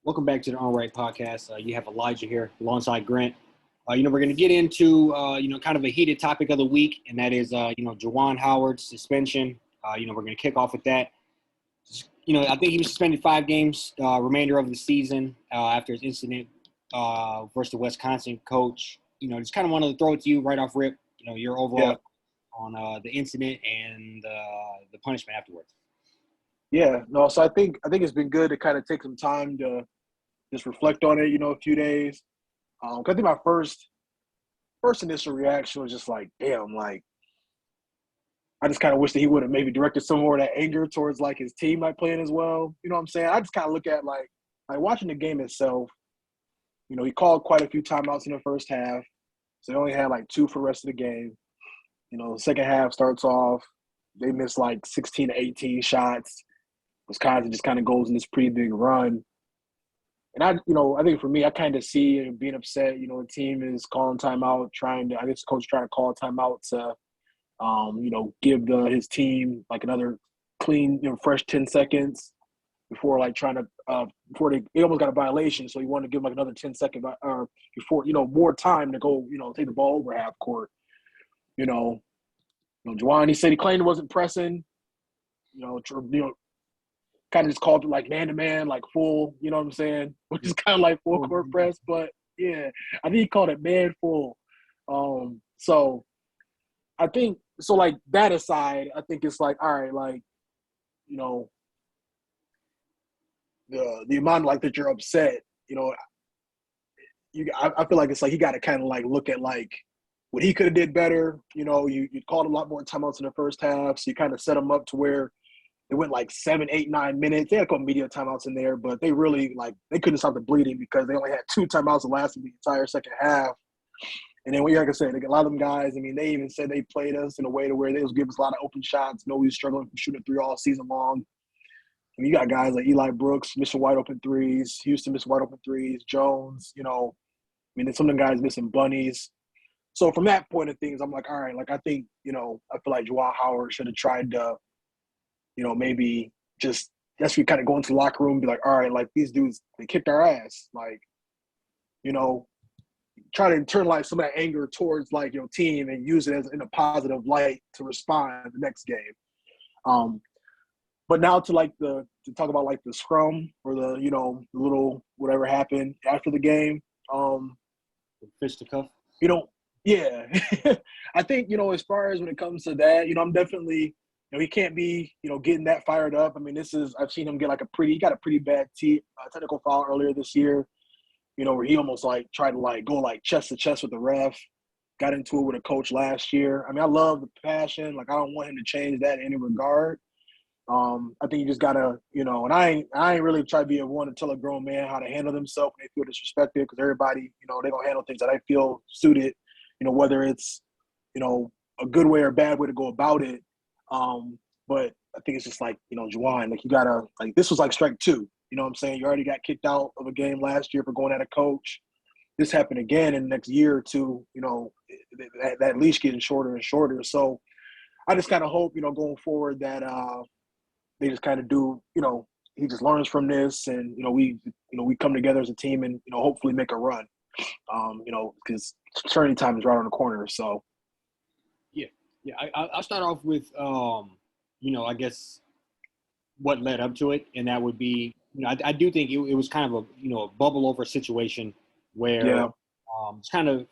Welcome back to the Unranked podcast. You have Elijah here alongside Grant. We're going to get into, kind of a heated topic of the week, and that is, Juwan Howard's suspension. We're going to kick off with that. I think he was suspended 5 games, remainder of the season after his incident versus the Wisconsin coach. Just kind of wanted to throw it to you right off rip, your overall on the incident and the punishment afterwards. Yeah, no, so I think it's been good to kind of take some time to just reflect on it, a few days. 'Cause I think my first initial reaction was just like, damn, like I just kind of wish that he would have maybe directed some more of that anger towards like his team like playing as well. You know what I'm saying? I just kind of look at like watching the game itself. He called quite a few timeouts in the first half, so they only had like 2 for the rest of the game. The second half starts off, they miss like 16 to 18 shots. Wisconsin just kind of goes in this pretty big run. And I think for me, I kind of see it being upset. The team is calling timeout, coach trying to call timeout to, give his team like another clean, fresh 10 seconds before like trying to, before they almost got a violation. So he wanted to give them like another 10 second before, more time to go, take the ball over half court. Juwan, he said he claimed it wasn't pressing, kind of just called it like man-to-man, like full, you know what I'm saying? Which is kind of like full court press, but yeah, I think he called it man full. So I think, so like that aside, I think it's like, all right, like, the amount like that you're upset, I feel like it's like he got to kind of like look at like what he could have did better. You called a lot more timeouts in the first half, so you kind of set him up to where it went like 7, 8, 9 minutes. They had a couple media timeouts in there, but they really they couldn't stop the bleeding because they only had 2 timeouts that lasted the entire second half. And then, like I said, a lot of them guys, I mean, they even said they played us in a way to where they was giving us a lot of open shots. Nobody's struggling from shooting 3 all season long. I mean, you got guys like Eli Brooks missing wide open threes, Houston missing wide open threes, Jones, then some of the guys missing bunnies. So from that point of things, I'm like, all right, like I think, I feel like Juwan Howard should have tried to, maybe just that's we kind of go into the locker room and be like, all right, like these dudes, they kicked our ass. Like, try to internalize some of that anger towards like your team and use it as in a positive light to respond the next game. But now to talk about like the scrum or the, the little whatever happened after the game. Fisticuff. Yeah. I think, as far as when it comes to that, I'm definitely – he can't be, getting that fired up. I mean, I've seen him get he got a pretty bad technical foul earlier this year, where he almost tried to go chest to chest with the ref, got into it with a coach last year. I mean, I love the passion. Like, I don't want him to change that in any regard. I think you just gotta, and I ain't really try to be a one to tell a grown man how to handle themselves when they feel disrespected, because everybody, they're gonna handle things that I feel suited, whether it's, a good way or a bad way to go about it. But I think it's just like, Juwan, like you gotta, like this was like strike 2. You know what I'm saying? You already got kicked out of a game last year for going at a coach. This happened again in the next year or two, that leash getting shorter and shorter. So I just kind of hope, going forward that they just kind of do, he just learns from this and, we come together as a team and, hopefully make a run. Because turning time is right on the corner. So. Yeah, I'll start off with, I guess what led up to it, and that would be, I do think it was kind of a bubble over situation where it's kind of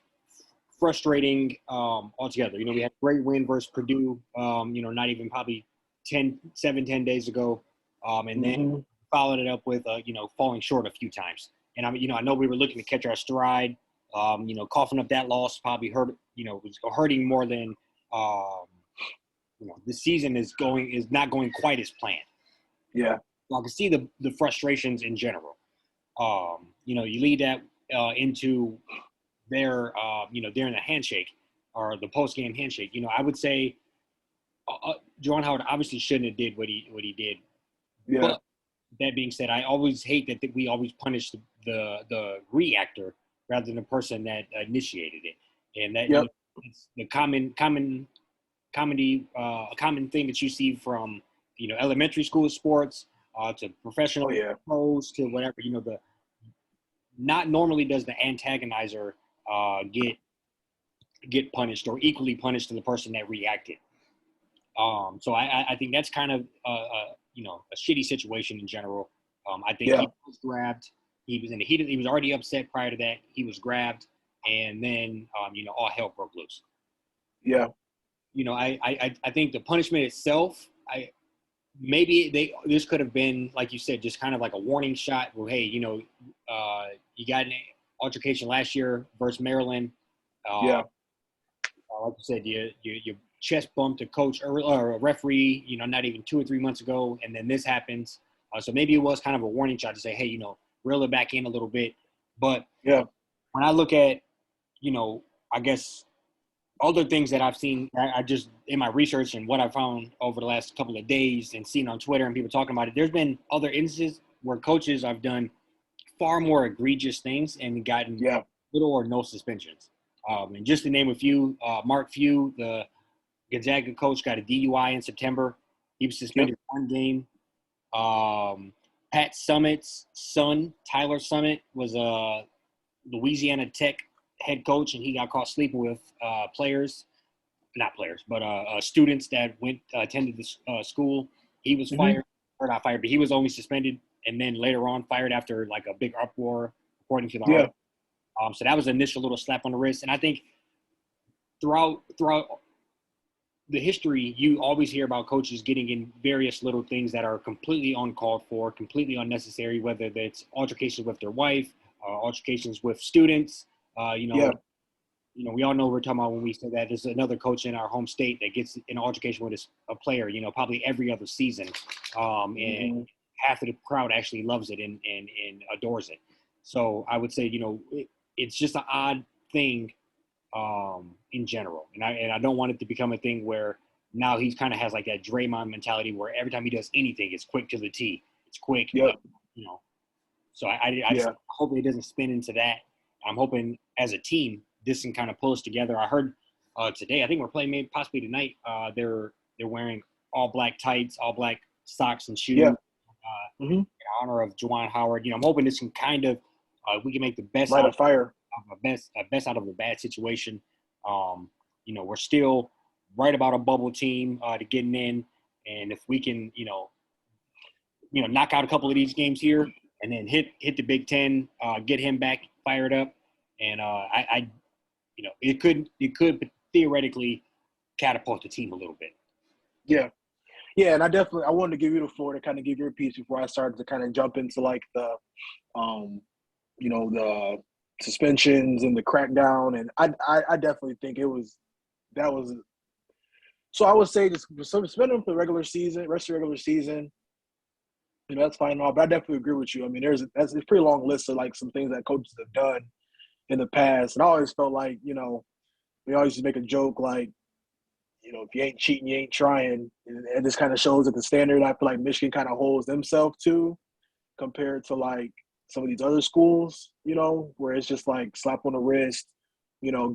frustrating altogether. We had a great win versus Purdue, not even probably 10 days ago, and then followed it up with, falling short a few times. And I know we were looking to catch our stride, coughing up that loss probably hurt, was hurting more than – the season is not going quite as planned. Yeah. I can see the frustrations in general. You lead that into their, during the handshake or the post-game handshake. I would say Juwan Howard obviously shouldn't have did what he did. Yeah. But that being said, I always hate that we always punish the reactor rather than the person that initiated it. And that it's the common thing that you see from elementary school sports to professional pros to whatever, not normally does the antagonizer get punished or equally punished to the person that reacted. So I think that's kind of a shitty situation in general. I think Yeah. he was grabbed. He was in the heat. He was already upset prior to that. He was grabbed, and then all hell broke loose. Yeah. I think the punishment itself, this could have been, like you said, just kind of like a warning shot. Well, hey, you got an altercation last year versus Maryland. Yeah. Like you said, you chest bumped a coach or a referee, not even 2 or 3 months ago, and then this happens. So maybe it was kind of a warning shot to say, hey, reel it back in a little bit. But Yeah. when I look at, I guess other things that I've seen, I just in my research and what I found over the last couple of days and seen on Twitter and people talking about it, there's been other instances where coaches have done far more egregious things and gotten little or no suspensions. And just to name a few, Mark Few, the Gonzaga coach, got a DUI in September. He was suspended 1 game. Pat Summitt's son, Tyler Summit, was a Louisiana Tech head coach, and he got caught sleeping with students that attended the school. He was fired, or not fired, but he was only suspended and then later on fired after like a big uproar, according to the article. So that was an initial little slap on the wrist. And I think throughout the history, you always hear about coaches getting in various little things that are completely uncalled for, completely unnecessary, whether it's altercations with their wife, altercations with students. We all know what we're talking about when we say that there's another coach in our home state that gets in an altercation with a player, probably every other season. And half of the crowd actually loves it and adores it. So I would say, it's just an odd thing in general. And I don't want it to become a thing where now he kind of has like that Draymond mentality where every time he does anything, it's quick to the T. It's quick, So I just hope it doesn't spin into that. I'm hoping as a team, this can kind of pull us together. I heard today, I think we're playing maybe possibly tonight, they're wearing all black tights, all black socks and shoes in honor of Juwan Howard. I'm hoping this can kind of we can make the best light a fire. Best out of a bad situation. We're still right about a bubble team to getting in, and if we can, knock out a couple of these games here, and then hit the Big Ten, get him back fired up, and it could theoretically catapult the team a little bit. Yeah, and I wanted to give you the floor to kind of give your piece before I started to kind of jump into like the, the suspensions and the crackdown, and I definitely think that was. So I would say just suspend them for the regular season, rest of the regular season. That's fine and all, but I definitely agree with you. I mean, that's a pretty long list of like some things that coaches have done in the past, and I always felt like we always just make a joke like, if you ain't cheating, you ain't trying, and this kind of shows that the standard I feel like Michigan kind of holds themselves to, compared to like some of these other schools, where it's just like slap on the wrist,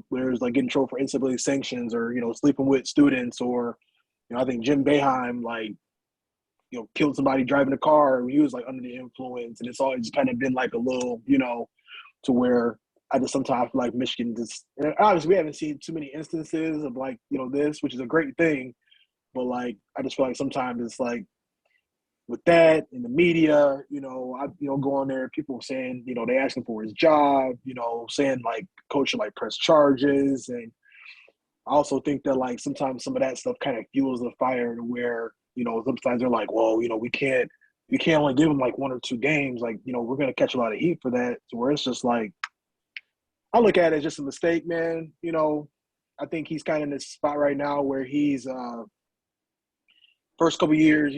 where it's like getting in trouble for NCAA sanctions or sleeping with students, or I think Jim Boeheim like killed somebody driving a car when he was like under the influence, and it's always kind of been like a little to where I just sometimes feel like Michigan just, and obviously we haven't seen too many instances of like this, which is a great thing, but like I just feel like sometimes it's like with that in the media, I go on there, people saying they asking for his job, saying like coach should like press charges, and I also think that like sometimes some of that stuff kind of fuels the fire to where sometimes they're like, well, we can't only give him like 1 or 2 games, like we're gonna catch a lot of heat for that, to where it's just like I look at it as just a mistake, man. I think he's kind of in this spot right now where he's first couple years,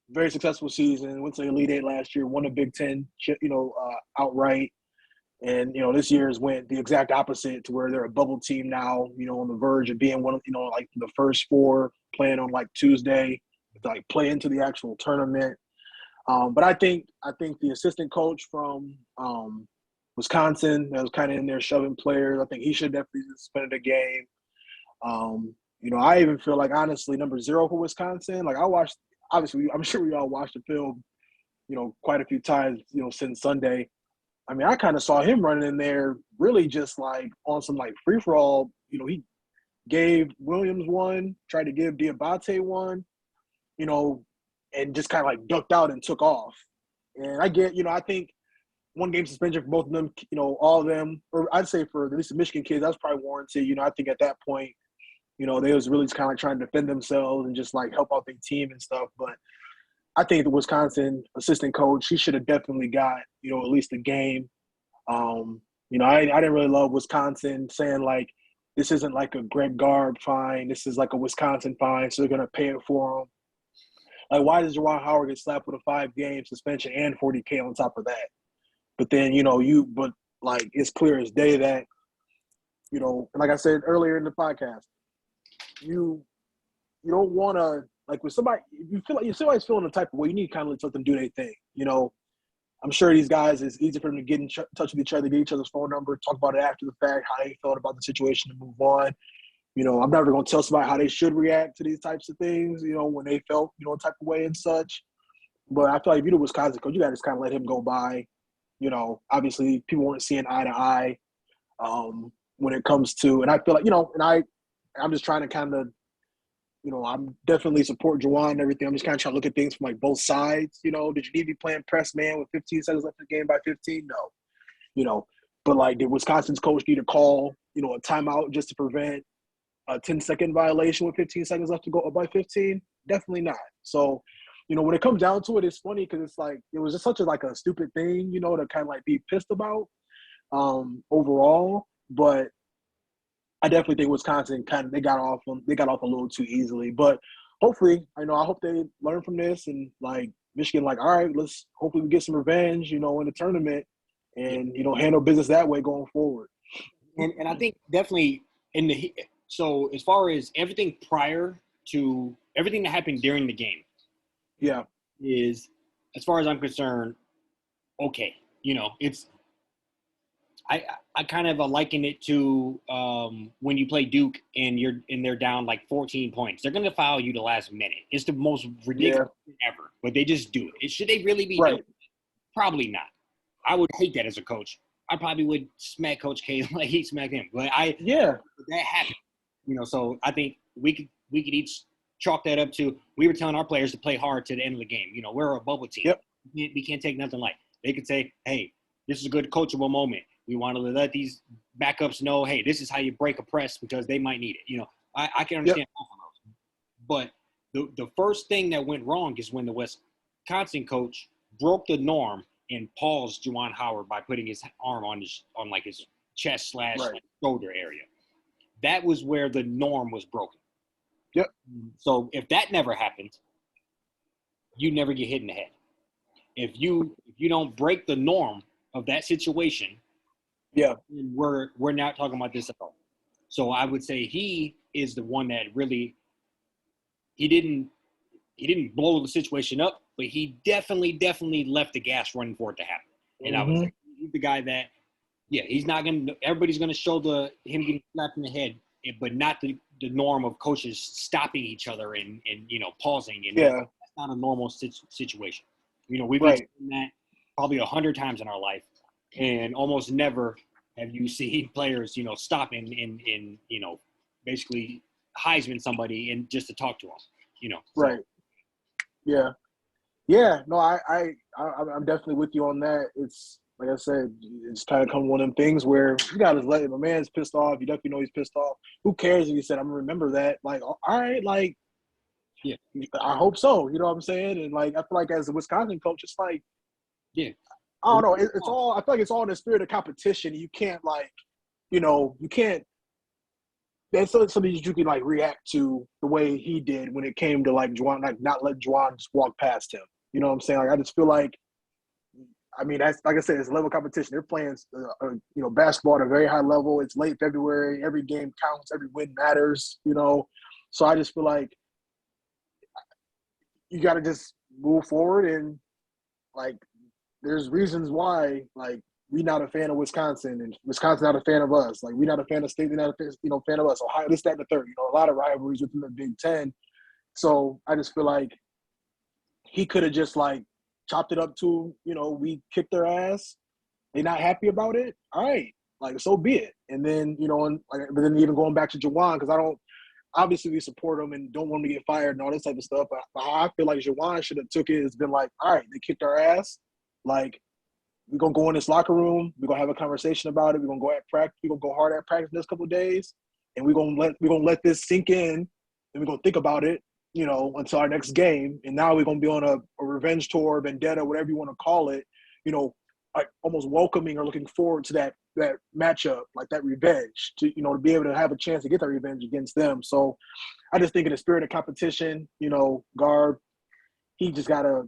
very successful season, went to the Elite Eight last year, won the Big Ten, outright. And, this year's went the exact opposite, to where they're a bubble team now, on the verge of being one of, like the first 4 playing on like Tuesday to like play into the actual tournament. But I think the assistant coach from Wisconsin that was kind of in there shoving players, I think he should definitely suspend a game. I even feel like, honestly, number 0 for Wisconsin, like I watched, obviously, I'm sure we all watched the film, quite a few times, since Sunday. I mean, I kind of saw him running in there really just like on some like free for all. He gave Williams one, tried to give Diabate one, you know, and just kind of like ducked out and took off. And I think 1 game suspension for both of them, all of them, or I'd say for at least the Michigan kids, that's probably warranted. I think at that point, they was really just kind of like trying to defend themselves and just like help out their team and stuff. But I think the Wisconsin assistant coach, he should have definitely got, at least a game. I didn't really love Wisconsin saying like, this isn't like a Greg Garb fine. This is like a Wisconsin fine, so they're going to pay it for him. Like, why does Juwan Howard get slapped with a 5-game suspension and $40K on top of that? But then, but like it's clear as day that, like I said earlier in the podcast, you don't want to, like with somebody, you feel like if somebody's feeling the type of way, you need to kind of let them do their thing. I'm sure these guys, it's easy for them to get in touch with each other, get each other's phone number, talk about it after the fact, how they felt about the situation, and move on. I'm never going to tell somebody how they should react to these types of things, when they felt, a type of way and such. But I feel like if you're the Wisconsin coach, you got to just kind of let him go by. Obviously people weren't seeing eye to eye when it comes to, and I feel like, I'm just trying to kind of, I'm definitely support Juwan and everything. I'm just kind of trying to look at things from like both sides. Did you need to be playing press man with 15 seconds left in the game by 15? No. But like, did Wisconsin's coach need to call, a timeout just to prevent a 10-second violation with 15 seconds left to go up by 15? Definitely not. So, when it comes down to it, it's funny because it's like it was just such a stupid thing, to kind of like be pissed about overall. But I definitely think Wisconsin they got off a little too easily. But hopefully, I hope they learn from this and like Michigan, like, all right, let's hopefully we get some revenge, in the tournament and handle business that way going forward. And I think definitely so as far as everything prior to everything that happened during the game, yeah, is as far as I'm concerned, okay. It's I kind of liken it to when you play Duke and they're down like 14 points. They're going to foul you the last minute. It's the most ridiculous thing ever, but they just do it. Should they really be doing it? Probably not. I would hate that as a coach. I probably would smack Coach K like he smacked him. But that happened. So I think we could each chalk that up to we were telling our players to play hard to the end of the game. We're a bubble team. Yep. We can't take nothing light. They could say, hey, this is a good coachable moment. We want to let these backups know, hey, this is how you break a press because they might need it. I can understand both of those. But the first thing that went wrong is when the Wisconsin coach broke the norm and paused Juwan Howard by putting his arm on his chest / shoulder area. That was where the norm was broken. Yep. So if that never happened, you never get hit in the head. If you don't break the norm of that situation, we're not talking about this at all. So I would say he is the one that really he didn't blow the situation up, but he definitely left the gas running for it to happen. And I would say he's the guy that, he's not going to – everybody's going to show him getting slapped in the head, but not the norm of coaches stopping each other and pausing. And that's not a normal situation. We've been doing that probably 100 times in our life, and almost never have you seen players, stop and basically Heisman somebody and just to talk to them, So. Right. Yeah. Yeah. No, I'm definitely with you on that. It's like I said, it's kind of come one of them things where you got to let my man's pissed off. You definitely know he's pissed off. Who cares if he said, I'm going to remember that? Like, all right, like, I hope so. You know what I'm saying? And like, I feel like as a Wisconsin coach, it's like, I don't know. It's all, I feel like it's all in the spirit of competition. You can't like, you can't, that's something that you can like react to the way he did when it came to like Juwan, like not let Juwan just walk past him. You know what I'm saying? Like, I just feel like, I mean, that's like I said, it's level competition. They're playing, basketball at a very high level. It's late February. Every game counts. Every win matters. So I just feel like you got to just move forward and like, there's reasons why like we not a fan of Wisconsin and Wisconsin not a fan of us. Like we not a fan of state, they're not a fan of us. Ohio, this, that, and the third. A lot of rivalries within the Big Ten. So I just feel like he could have just like chopped it up to, we kicked their ass They're not happy about it. All right, like so be it. And then but then even going back to Jawan, because I don't obviously we support him and don't want him to get fired and all this type of stuff. But how I feel like Jawan should have took it has been like, all right, they kicked our ass. Like we're gonna go in this locker room. We're gonna have a conversation about it. We're gonna go at practice. We're gonna go hard at practice this couple of days, and we're gonna let this sink in, and we're gonna think about it, until our next game. And now we're gonna be on a revenge tour, vendetta, whatever you want to call it. Like almost welcoming or looking forward to that matchup, like that revenge, to be able to have a chance to get that revenge against them. So I just think in the spirit of competition, Garb, he just gotta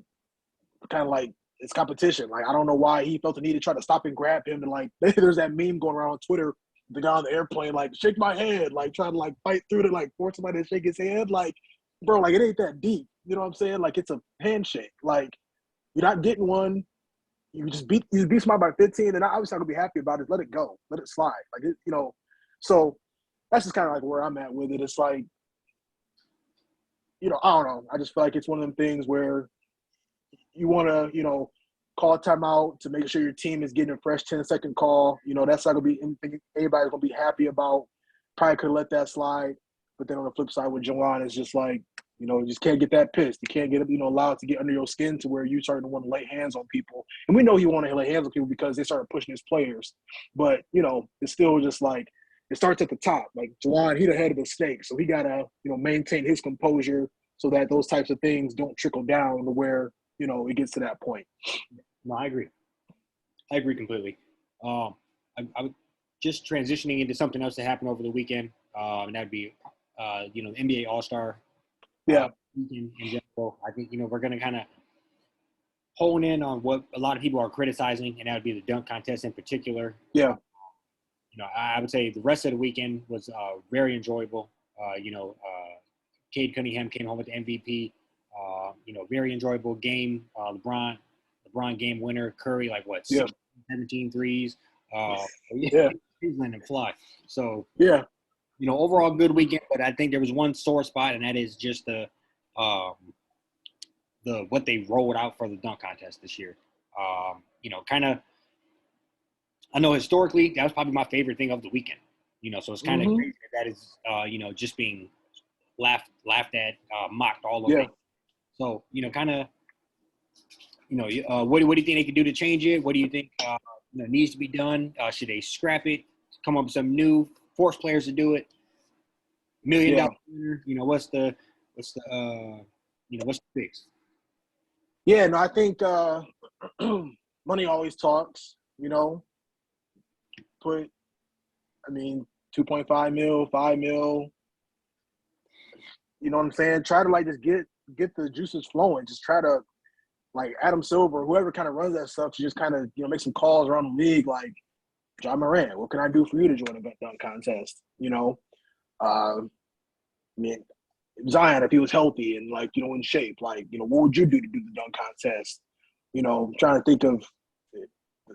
kind of like it's competition. Like I don't know why he felt the need to try to stop and grab him, and like there's that meme going around on Twitter, the guy on the airplane like shake my hand, like trying to like fight through to like force somebody to shake his hand. Like, bro, like it ain't that deep. You know what I'm saying? Like it's a handshake. Like you're not getting one. You beat somebody by 15, and obviously I'm gonna be happy about it. Let it go, let it slide. Like so that's just kind of like where I'm at with it. It's like, I don't know. I just feel like it's one of them things where you want to, call a timeout to make sure your team is getting a fresh 10-second call. That's not gonna be anything anybody's gonna be happy about. Probably could let that slide, but then on the flip side with Jawan, it's just like, you just can't get that pissed. You can't get, allowed to get under your skin to where you starting to want to lay hands on people. And we know he want to lay hands on people because they started pushing his players. But, it's still just like, it starts at the top. Like, Jawan, he the head of the snake. So he got to, maintain his composure so that those types of things don't trickle down to where, it gets to that point. No, I agree. I agree completely. I just transitioning into something else that happened over the weekend, and that'd be, the NBA All-Star Yeah. weekend in general. I think, we're going to kind of hone in on what a lot of people are criticizing, and that would be the dunk contest in particular. Yeah. I would say the rest of the weekend was very enjoyable. Cade Cunningham came home with the MVP. Very enjoyable game. LeBron game winner. Curry, 17 threes. Yeah. He's letting him fly. So, yeah. Overall good weekend, but I think there was one sore spot, and that is just the what they rolled out for the dunk contest this year. Kind of, I know historically that was probably my favorite thing of the weekend. So it's kind of crazy that is, just being laughed at, mocked all over. Yeah. So, kind of, what do you think they could do to change it? What do you think needs to be done? Should they scrap it, come up with something new, force players to do it? $1 million winner, what's the fix? Yeah, no, I think money always talks, put, 2.5 mil, 5 mil, you know what I'm saying? Try to just get the juices flowing. Just try to Adam Silver, whoever kind of runs that stuff, to just kind of, make some calls around the league like, John Moran, what can I do for you to join the dunk contest? Zion, if he was healthy and in shape, what would you do to do the dunk contest? I'm trying to think of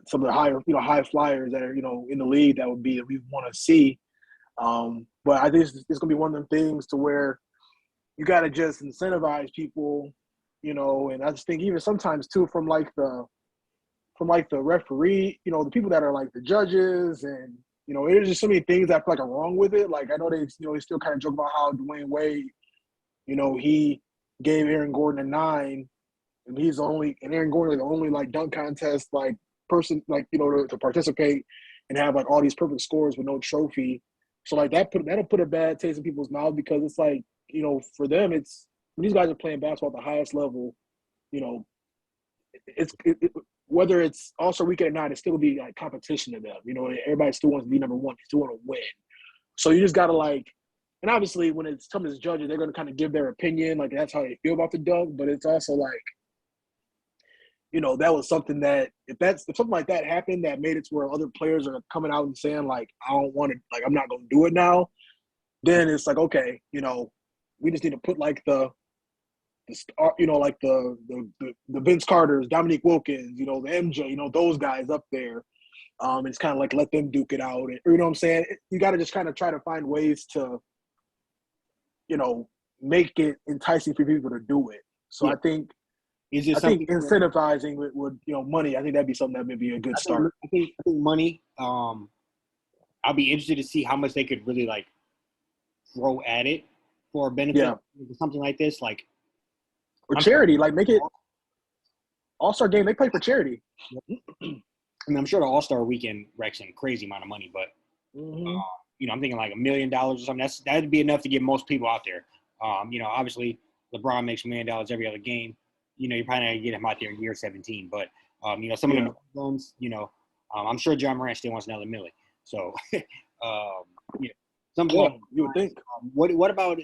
some of the high flyers that are, in the league that we want to see. But I think it's going to be one of them things to where you got to just incentivize people, and I just think even sometimes too from the referee, the people that are the judges, and there's just so many things that I feel are wrong with it. I know they still kind of joke about how Dwayne Wade, he gave Aaron Gordon a 9, and Aaron Gordon the only dunk contest person to participate and have all these perfect scores with no trophy. So that'll put a bad taste in people's mouth, because it's for them, it's when these guys are playing basketball at the highest level, whether it's All-Star weekend or not, it's still gonna be competition to them. Everybody still wants to be number one, they still want to win. So you just gotta and obviously when it's come to the judges, they're gonna kind of give their opinion, that's how they feel about the dunk. But it's also that was something that if something like that happened that made it to where other players are coming out and saying I don't want to, I'm not gonna do it now, then it's okay, we just need to put the Vince Carters, Dominique Wilkins, the MJ, those guys up there. It's kind of let them duke it out. Or, you know what I'm saying? You got to just kind of try to find ways to, make it enticing for people to do it. So yeah. I think Is it I think something? incentivizing would money. I think that'd be something that would be a good I think start. I think money. I'll be interested to see how much they could really like throw at it for a benefit, Yeah, something like this. Like or I'm sure, charity. Like make it All-Star game. They play for charity. I mean, I'm sure the All Star Weekend racks in a crazy amount of money, but Mm-hmm. I'm thinking like $1 million or something. That'd be enough to get most people out there. Obviously LeBron makes $1 million every other game. You're probably not gonna get him out there in year 17, but some of Yeah, them ones, I'm sure John Morant still wants another million. So, you know, something yeah. along You those would lines. think. What about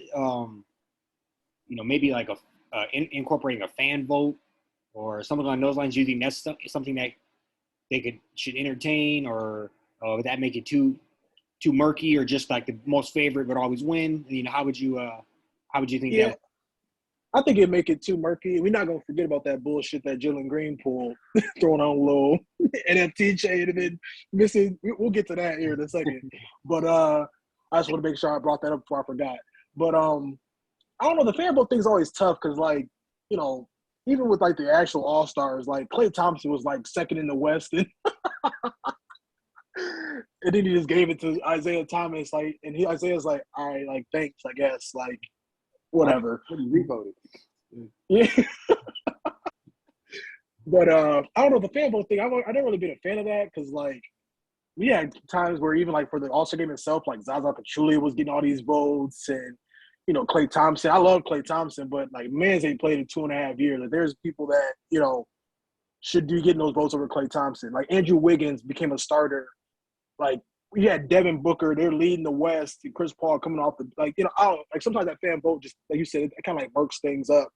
maybe like incorporating a fan vote or something along those lines? Do you think that's something that they should entertain, or would that make it too murky, or just like the most favorite would always win? How would you think that Yeah, would? I think it'd make it too murky. We're not gonna forget about that bullshit that Jalen Green pulled, throwing on a little NFT chain and then missing. We'll get to that here in a second. But I just want to make sure I brought that up before I forgot. But I don't know. The fan vote thing's always tough because like you know even with like the actual All Stars, like Klay Thompson was like second in the West, and, and then he just gave it to Isaiah Thomas. Like, and Isaiah's like, all right, like thanks, I guess, like I whatever. already revoted. Yeah. But I don't know the fan vote thing. I never really been a fan of that because like we had times where even like for the All Star game itself, like Zaza Pachulia was getting all these votes, and Klay Thompson. I love Klay Thompson, but like man's ain't played in 2.5 years. Like there's people that should be getting those votes over Klay Thompson. Like Andrew Wiggins became a starter. Like we had Devin Booker, they're leading the West, and Chris Paul coming off the I don't like sometimes that fan vote just like you said, it kind of like murks things up.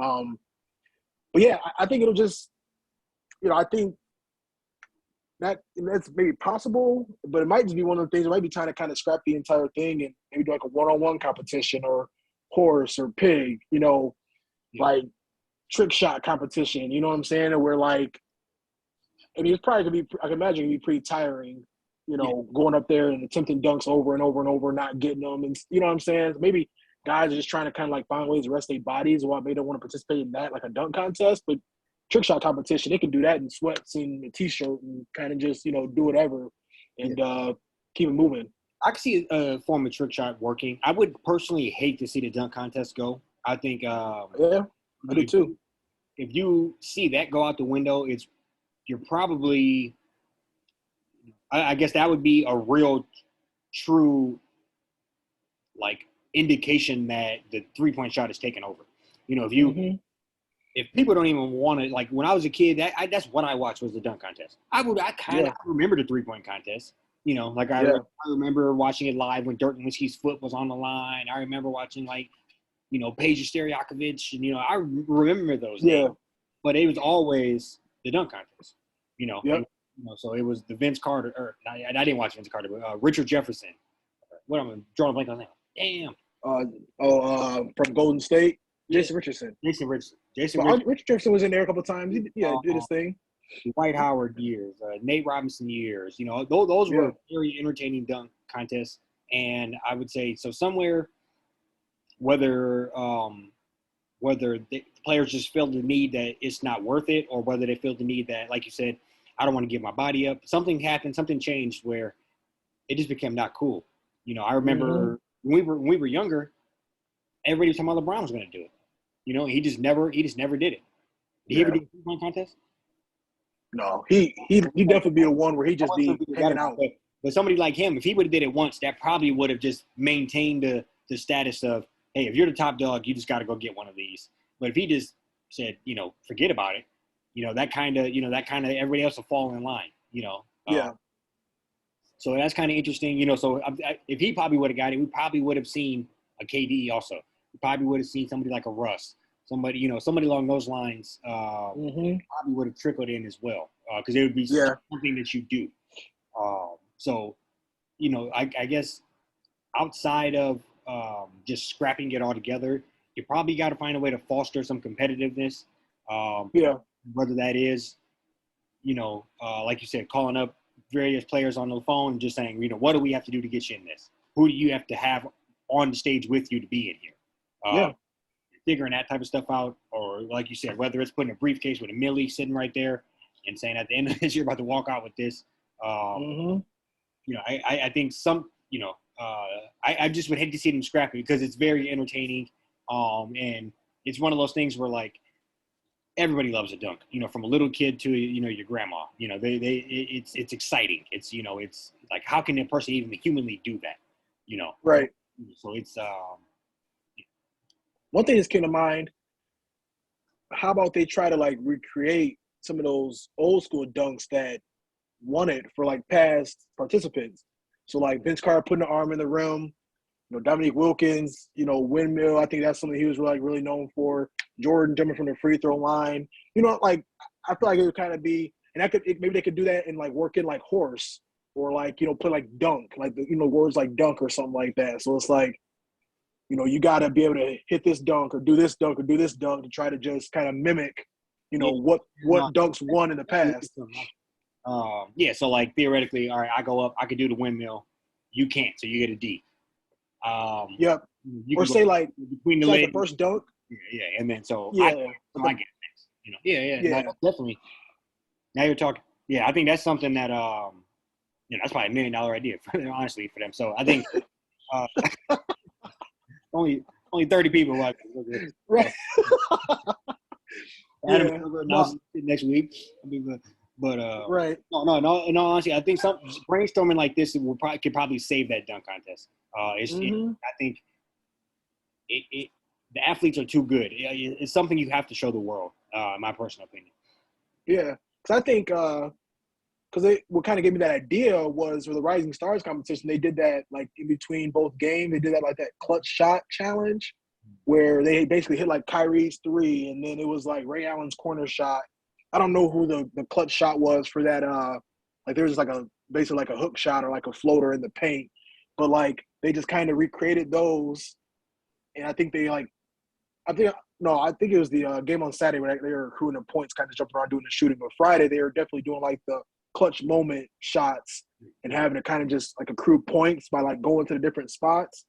Um, but yeah, I think it'll just I think that's maybe possible, but it might just be one of the things. It might be trying to kind of scrap the entire thing and maybe do like a one-on-one competition or horse or pig, Yeah, like trick shot competition. You know what I'm saying? And where like, I mean, it's probably gonna be. I can imagine it'd be pretty tiring. yeah, Going up there and attempting dunks over and over and over, not getting them, and you know what I'm saying? Maybe guys are just trying to kind of like find ways to rest their bodies while they don't want to participate in that, like a dunk contest, but trick shot competition, they can do that in sweats and a t-shirt and kind of just do whatever yeah. and keep it moving. I could see a form of trick shot working. I would personally hate to see the dunk contest go. I think Yeah, I do if too. you see that go out the window, you're probably. I guess that would be a real, true, like indication that the 3-point shot is taken over. Mm-hmm. If people don't even want to, like when I was a kid, that's what I watched was the dunk contest. I Yeah, remember the 3-point contest. Like yeah, I remember watching it live when Dirk Nowitzki's foot was on the line. I remember watching like Peja Stojakovic, and I remember those days. yeah, But it was always the dunk contest. yep. So it was the Vince Carter, or I didn't watch Vince Carter, but Richard Jefferson. What am I drawing a blank on now? Damn, Uh, from Golden State, yeah, Jason Richardson. Jason Richardson. Jason But Richardson. Richard Jefferson was in there a couple of times. Did his thing. Dwight Howard years, Nate Robinson years. Those Yeah, were very entertaining dunk contests. And I would say so somewhere, whether the players just feel the need that it's not worth it, or whether they feel the need that, like you said, I don't want to give my body up. Something happened, something changed where it just became not cool. I mm-hmm. remember when we were younger, everybody was talking about LeBron was going to do it. He just never did it. Did he ever Yeah. do a 3-point contest? No, he definitely be the one where he I just want some be people that hanging about, out. but somebody like him, if he would have did it once, that probably would have just maintained the status of, hey, if you're the top dog, you just got to go get one of these. But if he just said, forget about it, that kind of everybody else will fall in line. Yeah, So that's kind of interesting. So if he probably would have got it, we probably would have seen a KD also. We probably would have seen somebody like a Russ, somebody along those lines. mm-hmm. Probably would have trickled in as well because it would be Yeah, something that you do. So, I guess outside of just scrapping it all together, you probably got to find a way to foster some competitiveness. Um, yeah, Whether that is, like you said, calling up various players on the phone and just saying, what do we have to do to get you in this? Who do you have to have on the stage with you to be in here? yeah. figuring that type of stuff out, or like you said, whether it's putting a briefcase with a millie sitting right there and saying at the end of this you're about to walk out with this. Mm-hmm. I think some, I just would hate to see them scrap it because it's very entertaining, and it's one of those things where like everybody loves a dunk, from a little kid to your grandma. It's exciting. It's like how can a person even humanly do that? Right. So it's One thing that came to mind, how about they try to like recreate some of those old school dunks that won it for like past participants? So like Vince Carter putting the arm in the rim, Dominique Wilkins, windmill. I think that's something he was like really known for. Jordan jumping from the free throw line. Like I feel like it would kind of be, and maybe they could do that and like work in like horse or like put like dunk, like words like dunk or something like that. So it's like you got to be able to hit this dunk or do this dunk or do this dunk to try to just kind of mimic, what dunks won in the past. Yeah, so like theoretically, all right, I go up, I could do the windmill, you can't, so you get a D. Yep. You or say like between the legs, legs, the first dunk. Yeah, and then so yeah, I get it next. Yeah. No, definitely. Now you're talking. Yeah, I think that's something that that's probably $1 million idea honestly for them. So I think only 30 people watch it. Right. Next week. But right. No. In all honesty, I think some brainstorming like this could probably save that dunk contest. I think the athletes are too good. It's something you have to show the world. In my personal opinion. Yeah, because I think because what kind of gave me that idea was for the Rising Stars competition. They did that like in between both games. They did that like that clutch shot challenge, where they basically hit like Kyrie's three, and then it was like Ray Allen's corner shot. I don't know who the clutch shot was for that. Like there was like basically like a hook shot or like a floater in the paint, but like they just kind of recreated those, and I think they like, I think it was the game on Saturday where they were accruing the points, kind of jumping around doing the shooting. But Friday they were definitely doing like the clutch moment shots and having to kind of just like accrue points by like going to the different spots.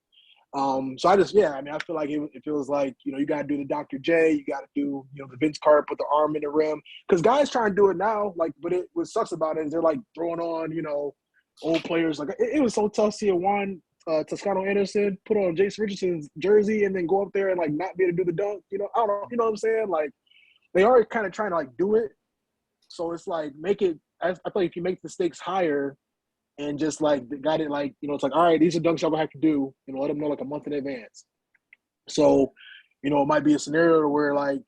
So I feel like it feels like, you got to do the Dr. J, you got to do, the Vince Carter, put the arm in the rim. Because guys try to do it now, like, but what sucks about it is they're like throwing on, old players. Like, it was so tough seeing Juan Toscano Anderson put on Jason Richardson's jersey and then go up there and like not be able to do the dunk. I don't know, you know what I'm saying? Like, they are kind of trying to like do it. So it's like, I feel like if you make the stakes higher, and just like got it like, it's like, all right, these are dunks y'all have to do, let them know like a month in advance. So, it might be a scenario where like,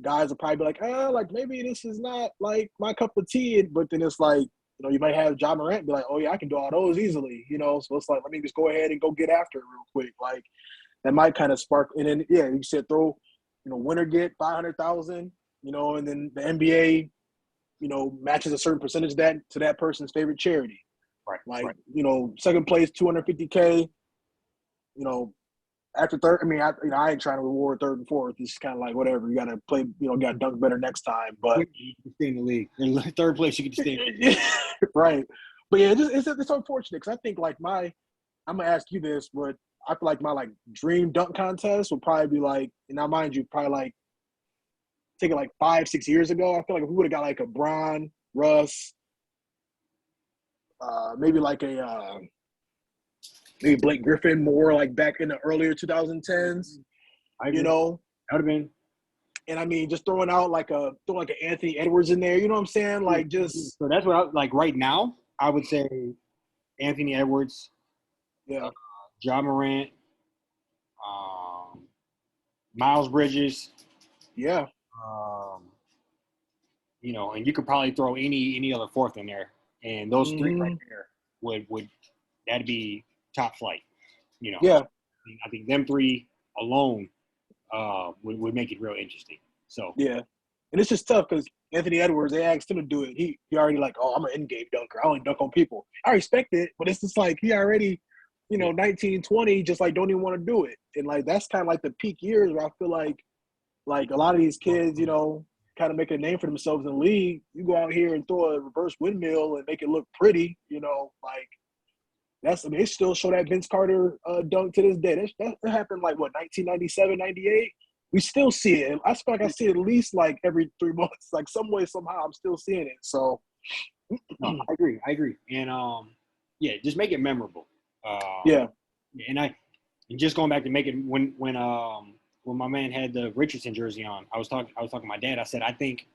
guys will probably be like, like maybe this is not like my cup of tea. But then it's like, you might have Ja Morant be like, oh yeah, I can do all those easily, So it's like, let me just go ahead and go get after it real quick. Like that might kind of spark. And then, yeah, you said throw, winner get 500,000, and then the NBA, matches a certain percentage of that to that person's favorite charity. Right. Like, right. Second place, $250K. After third, I ain't trying to reward third and fourth. It's kind of like whatever. You got to play, got to dunk better next time. But you can stay in the league. In third place, you can stay in the league. Right. But yeah, it's unfortunate because I think like I'm gonna ask you this, but I feel like my like dream dunk contest would probably be like, and now mind you, probably like take it like 5-6 years ago. I feel like if we would have got like a Bron, Russ, maybe like maybe Blake Griffin more like back in the earlier 2010s. That would have been. And just throwing like an Anthony Edwards in there. You know what I'm saying? Like just. So that's what I like right now. I would say Anthony Edwards. Yeah. Ja Morant. Miles Bridges. Yeah. And you could probably throw any other fourth in there, and those three right there would that'd be top flight. Yeah. I think them three alone would make it real interesting. So yeah, and it's just tough because Anthony Edwards, they asked him to do it. He already like, oh, I'm an in-game dunker. I only dunk on people. I respect it, but it's just like he already, 19, 20, just like don't even want to do it. And like that's kind of like the peak years where I feel like a lot of these kids, kind of make a name for themselves in the league. You go out here and throw a reverse windmill and make it look pretty, like they still show that Vince Carter dunk to this day. That happened like what 1997, 98. We still see it. I feel like I see it at least like every 3 months, like some way somehow I'm still seeing it. So No, I agree, and yeah, just make it memorable. yeah, And just going back to make it when my man had the Richardson jersey on, I was talking to my dad. I said I think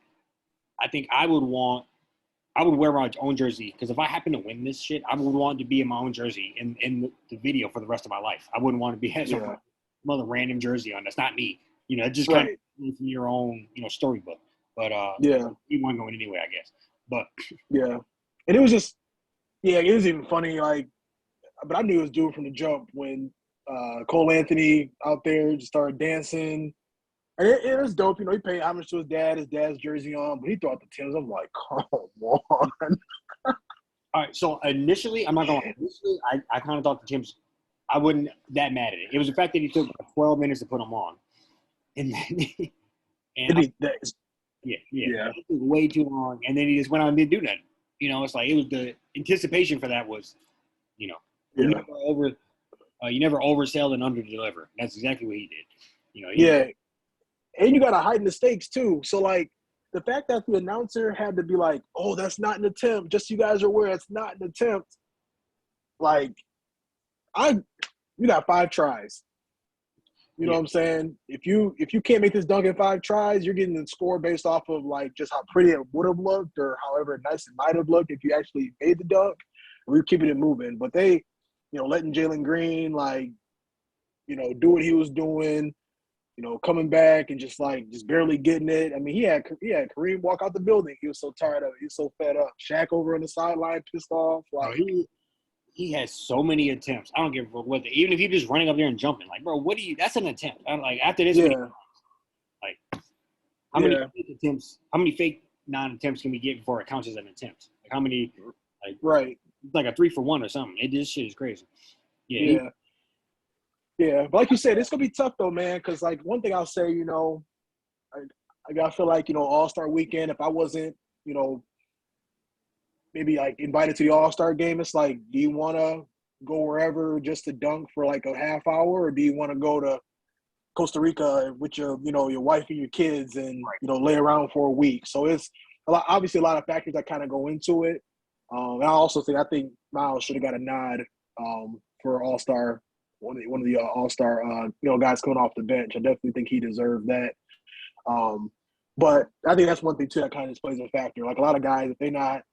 I would wear my own jersey because if I happen to win this shit, I would want to be in my own jersey in the video for the rest of my life. I wouldn't want to be have some other random jersey on that's not me. It just kind of from your own storybook. But yeah, you weren't going anyway, I guess. But yeah, and it was just it was even funny. Like, but I knew it was due from the jump when Cole Anthony out there just started dancing. And it was dope. He paid homage to his dad's jersey on, but he threw out the Timbs. I'm like, come on. all right. So initially, I'm not going. Initially, I kind of thought the Timbs. I wasn't that mad at it. It was the fact that he took 12 minutes to put them on, and then it took way too long, and then he just went on and didn't do nothing. It's like it was the anticipation for that was, you never oversell and underdeliver. That's exactly what he did. And you got to heighten the stakes too. So like the fact that the announcer had to be like, "Oh, that's not an attempt," just so you guys are aware, it's not an attempt. Like, you got 5 tries. You know what I'm saying? If you can't make this dunk in 5 tries, you're getting the score based off of like just how pretty it would have looked or however nice it might have looked if you actually made the dunk. We're keeping it moving, but they, letting Jalen Green like, do what he was doing. Coming back and just barely getting it. I mean, he had Kareem walk out the building. He was so tired of it. He was so fed up. Shaq over on the sideline, pissed off. Like he has so many attempts. I don't give a what. Even if he's just running up there and jumping, like, bro, what do you? That's an attempt. I'm like, after this, like, how many fake attempts? How many fake non-attempts can we get before it counts as an attempt? Like, how many? Like, right, like a 3-for-1 or something. This shit is crazy. Yeah, but like you said, it's gonna be tough though, man. Because like one thing I'll say, I feel like All-Star Weekend. If I wasn't, maybe like invited to the All-Star game, it's like, do you want to go wherever just to dunk for like a half hour, or do you want to go to Costa Rica with your wife and your kids and lay around for a week? So it's obviously a lot of factors that kind of go into it. And I think Miles should have got a nod for All-Star. One of the All-Star guys coming off the bench. I definitely think he deserved that. But I think that's one thing too that kind of plays a factor. Like a lot of guys, if they're not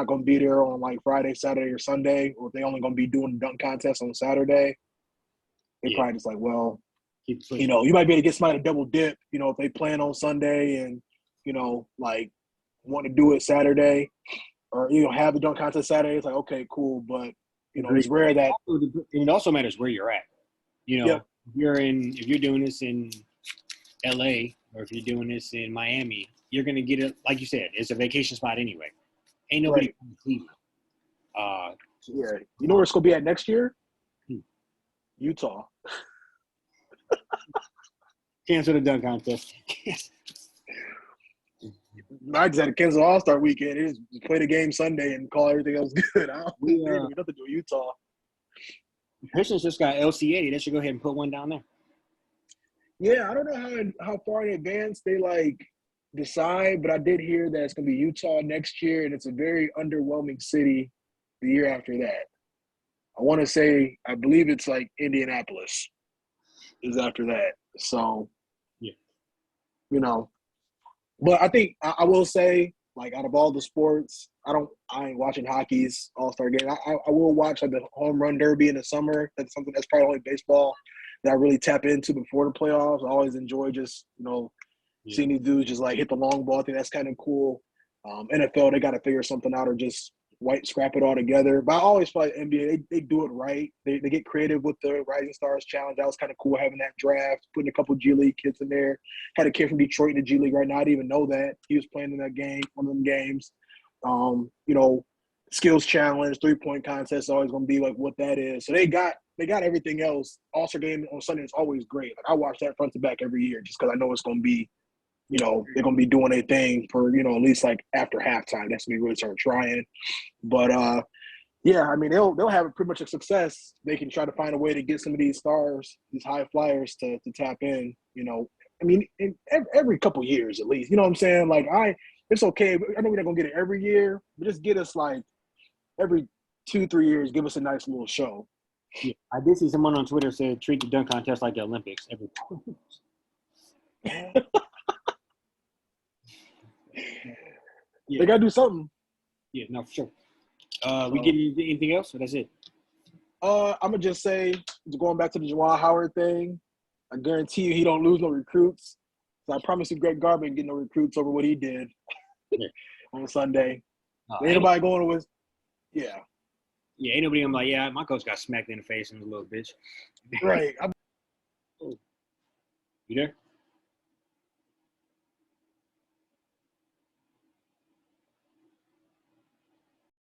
going to be there on like Friday, Saturday, or Sunday, or if they only going to be doing the dunk contest on Saturday, they probably just like, well, you might be able to get somebody to double dip. If they plan on Sunday and like want to do it Saturday, or have the dunk contest Saturday, it's like okay, cool, but. It's rare that it also matters where you're at. If you're doing this in LA or if you're doing this in Miami, you're gonna get it like you said, it's a vacation spot anyway. Ain't nobody from Cleveland. You know where it's gonna be at next year? Utah. Cancel the dunk contest. I just had a cancel All-Star Weekend. They just play the game Sunday and call everything else good. I don't think there's nothing to do with Utah. Pistons just got LCA. They should go ahead and put one down there. Yeah, I don't know how far in advance they decide, but I did hear that it's going to be Utah next year, and it's a very underwhelming city the year after that. I want to say, I believe it's like Indianapolis is after that. So, But I think I will say, like, out of all the sports, I ain't watching hockey's All-Star game. I will watch like the home run derby in the summer. That's something that's probably only baseball that I really tap into before the playoffs. I always enjoy just seeing these dudes just like hit the long ball. I think that's kind of cool. NFL, they got to figure something out or just scrap it all together. But I always feel like NBA, they do it right. They get creative with the Rising Stars Challenge. That was kind of cool having that draft, putting a couple G League kids in there. Had a kid from Detroit in the G League right now. I didn't even know that. He was playing in that game, one of them games. Skills challenge, 3-point contest is always going to be like what that is. So they got everything else. All-Star game on Sunday is always great. Like I watch that front to back every year just because I know it's going to be, they're going to be doing their thing for, at least like after halftime. That's when we really start trying. But, Yeah, I mean they'll have pretty much a success. They can try to find a way to get some of these stars, these high flyers, to tap in. I mean, in every couple years at least. You know what I'm saying? Like it's okay. I know we're not gonna get it every year, but just get us like every 2-3 years. Give us a nice little show. Yeah, I did see someone on Twitter said treat the dunk contest like the Olympics every time. They Yeah, gotta do something. yeah, no, for sure. So, We get anything else? Or that's it. I'm gonna just say, going back to the Juwan Howard thing, I guarantee you he don't lose no recruits. So I promise you, Greg Garvin get no recruits over what he did Yeah. on Sunday. Ain't Ain't nobody going with, yeah, Yeah, ain't nobody. I'm like, yeah, my coach got smacked in the face and was a little bitch. right. You there?